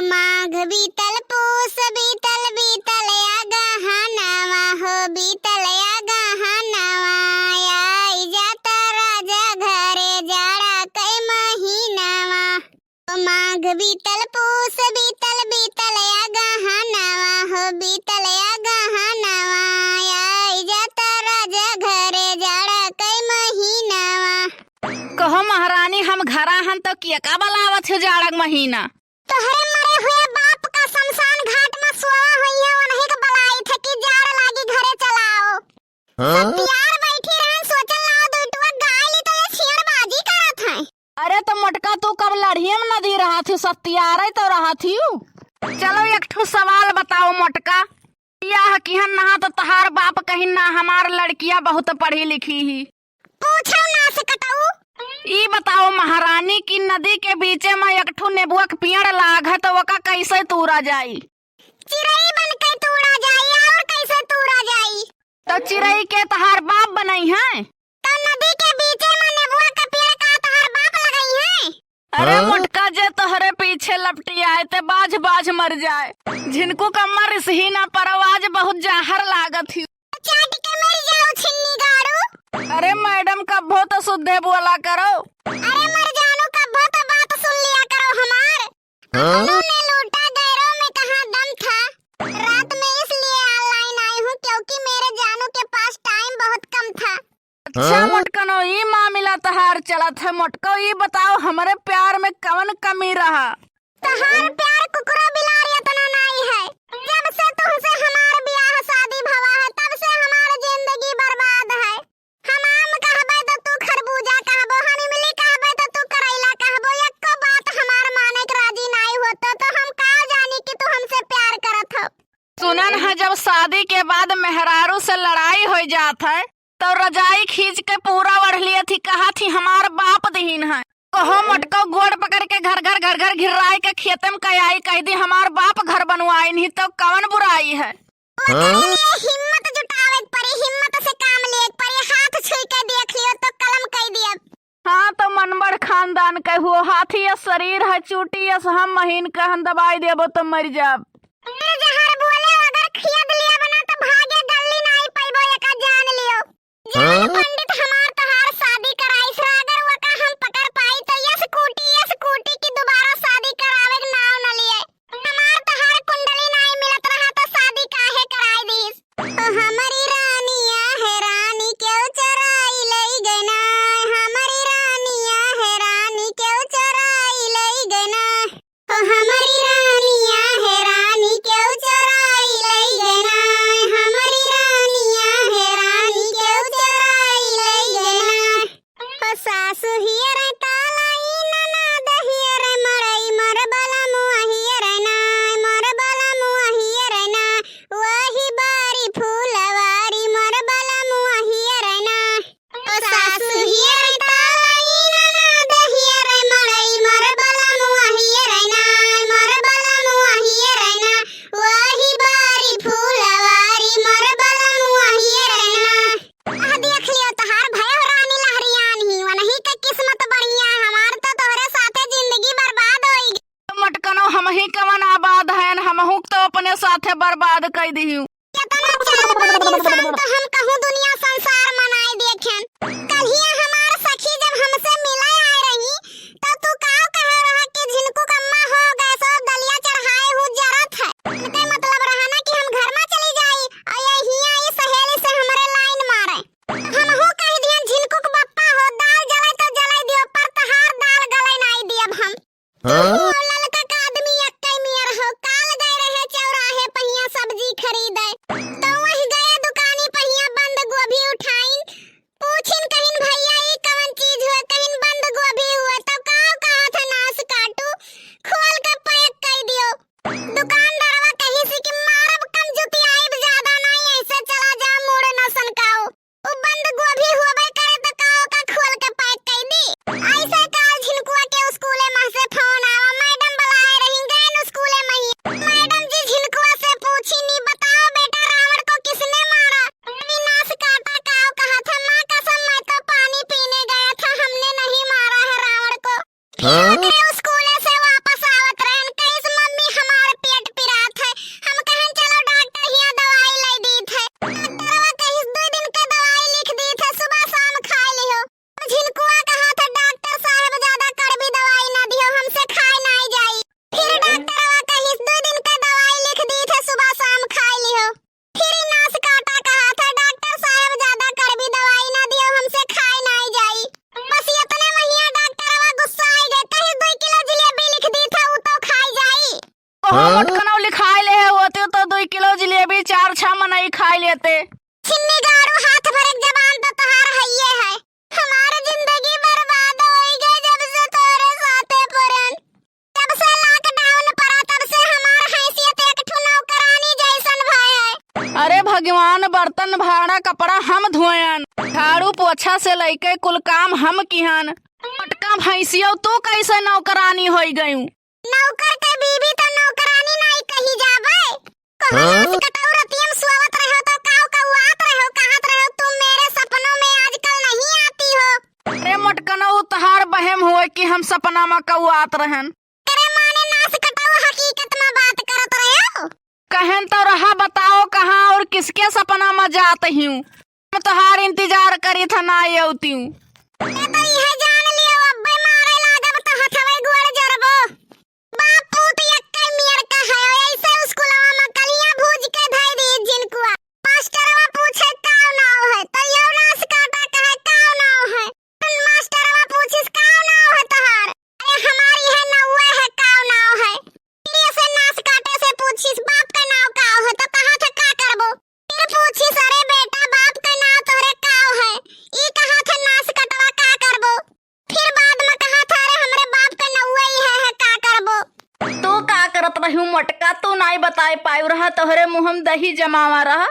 माघ बीतल पूस बीतल बीतल गहनवा हो बीतल गहनवा आई जाता राजा घरे जाड़ा कई महीनावा। माघ बीतल पूस बीतल बीतल गहनवा हो बीतल गहनवा आई जाता राजा घरे जाड़ा कई महीनावा। कहो महारानी हम घरा हन तो किया का बलावत है जाड़क महीना। तोहरे मरे हुए बाप का शमशान घाट में सोवा हुई है उन्हीं के बलाई थे कि जाड़ लागी घरे चलाओ। सब यार बैठी रहन सोचल लाओ दुटवा गाय ली तो ये शेरबाजी करत है। अरे तो मोटका तू कब लड़िए में नदी रहा थी सत्यारे तो रहा थी। चलो एक ठो सवाल बताओ मोटका, यह किहन नहा तो तहार बाप कहीं ना हमार लड़कियां बहुत पढ़ी लिखी ही। पूछो ना से कटाऊ। ई बताओ महारानी की नदी के बीच में एक ठो नेबुआ के पेड़ लाग है तो वका कैसे तूरा जाई। चिड़ई बन के तूड़ा जाई और कैसे तूड़ा जाई। तो चिड़ई के तहार बाप बनई है। तो नदी के बीच में नेबुआ का पेड़ का तहार बाप लगाई है। अरे मोटका जे तोहरे पीछे लपटी आए ते बाज बाज मर जाए। झिनको कमर सही ना परवाज बहुत जाहर लागत ही। चाट के मर जाओ छिन्नी गाड़ू। अरे मैडम कब्बो तो शुद्धे बोला करो। अरे मर जानू कब्बो तो बात सुन लिया करो हमार। अपनों ने लूटा गैरों में कहाँ दम था। रात में इसलिए ऑनलाइन आई हूँ क्योंकि मेरे जानू के पास टाइम बहुत कम था। अच्छा मोटकनो ये मामला तहार चलत है। मोटको ये बताओ हमारे प्यार में कवन कमी रहा। तहार प्यार कुकुरा बिलार इतना नहीं है। जब से तुमसे हमार ब्याह शादी भवा है तब से हमार जिंदगी बर्बाद है। हम आम कहबे तो तू खरबूजा कहबो, हम इमली कहबे तो तू करैला कहबो। एको बात हमार माने के राजी नहीं होतो तो हम का जानी कि तू हमसे प्यार करत हो। सुनन है जब शादी के बाद मेहरारू से लड़ाई हो जात है तो रजाई खींच के पूरा ओढ़ लिए थी, कहा थी हमार बाप दहीन है। कहो मोटको गोड़ पकड़ के घर घर घिराई के खेत में कयाई कह दी हमार बाप घर बनवाई नहीं तो कवन बुराई है। हिम्मत जुटावे परी, हिम्मत से काम ले परी। हाथ छुई के देख लियो तो कलम कह दिया। हाँ तो मनबड़ खानदान के हुआ हाथी या शरीर है चूटी या हम महीन कहन दबाई देबो तो मर जाब। जहर बोले अगर खेद लिया बना तो भागे गल्ली नहीं पाइबो एका जान लियो। जान पंडित हमार तहार शादी कराई से अगर वका हम पकड़ पाई तो ये स्कूटी की दोबारा शादी करावे के नाव न लिए। हमार तहार कुंडली नहीं मिलत रहा तो शादी काहे कराई दीस। ओ हमारी रानिया है रानी क्यों चराई लई गई ना। हमारी रानिया है रानी क्यों चराई लई गई ना। ओ हमारी रानिया है रानी क्यों चराई लई गई ना। हमारी रानिया है रानी क्यों चराई लई गई ना। ओ सासु हियर तालाई ननद हियर मरई मर बला मुआ हियर ना। मर बला मुआ हियर ना। वही बारी फूलवारी मर बला मुआ हियर ना। ओ सासु हियर तालाई ननद हियर मरई मर बला मुआ हियर ना। मर बला मुआ हियर ना। वही बारी फूलवारी मर बला मुआ हियर ना। आ देख लियो तहार भयो रानी लहरियान ही वनही के किस्मत बढ़िया। हमार तो तोहरे साथे जिंदगी बर्बाद होई। मटकनो हम ही कवन आबाद है हमहू तो अपने साथे बर्बाद कर दी। कितना चाल बाद इंसान तो हम कहूँ दुनिया संसार मनाई देखें। कलिया हमार सखी जब हमसे मिले आए रही तो तू का कहे रहा कि झिनको कम्मा हो गए सो दलिया चढ़ाए हूँ जरत है। इनके मतलब रहा ना कि हम घर में चली जाई और यही आई सहेली से हमारे लाइन मारे। हम हो कह दिया झिनको के बप्पा हो दाल जले तो जले दियो पर तहार दाल गले नहीं दियब हम। ललका का आदमी अक्के मियर हो काल गए रहे चौराहे पहिया सब्जी खरीदे तो वही गए दुकानी पहिया बंद गोभी कहो मोटकनौ लिखाई ले होते तो 2 किलो जलेबी 4-6 मनई खाई लेते। छिन्नी गाड़ू हाथ भर एक जबान तो तहार हइये है। हमार जिंदगी बर्बाद होई गई जब से तोरे साथे परन। जब से लॉकडाउन पड़ा तब से हमार हैसियत एक ठो नौकरानी जैसन भय है। अरे भगवान, बर्तन भाड़ा कपड़ा हम धोयन, झाड़ू पोछा से लेके कुल काम हम किहन। मोटका भैंसियो तू कैसे नौकरानी होई गयू? नौकर के बीबी तो नौकरानी नहीं कही जाबे। कहला कटौरतियम सुवत रहो तो काऊ कौआत रहो कहत रहो तुम मेरे सपनों में आजकल नहीं आती हो। अरे मोटकनौ तहार बहम हुए कि हम सपना में कौआत रहन। तेरे माने नास कटौ हकीकत में बात करत रहो। कहन तो रहा बताओ कहाँ और किसके सपना में जात हूँ? मैं तहार इंतजार करी था ना आती हूँ। ते तो यह जान लियो अब्बे मारे लागब तो हथवे गोड़ जरबो। बाप पूत यक्के मियर का है ऐसे स्कूलवा में कलियां भूज के धई दी जिनकुआ। मास्टरवा पूछे काव नाव है तो यो नास काटा कहे काव नाव है। मास्टरवा पूछिस काव नाव है तहार। अरे हमारी है नौवे है काव नाव है। फिर से नास काटे से पूछिस बाप का नाव काव है तो कहा था का करबो। फिर पूछिस अरे बेटा बाप का नाव तोरे काव है ई कहा था नास कटवा का करबो। फिर बाद में कहा था अरे हमरे बाप का नौवे ही है का करबो। तू का करत रहू मोटका? तू नहीं बताए पायु रहा तोहरे मुँह में दही जमावा रहा।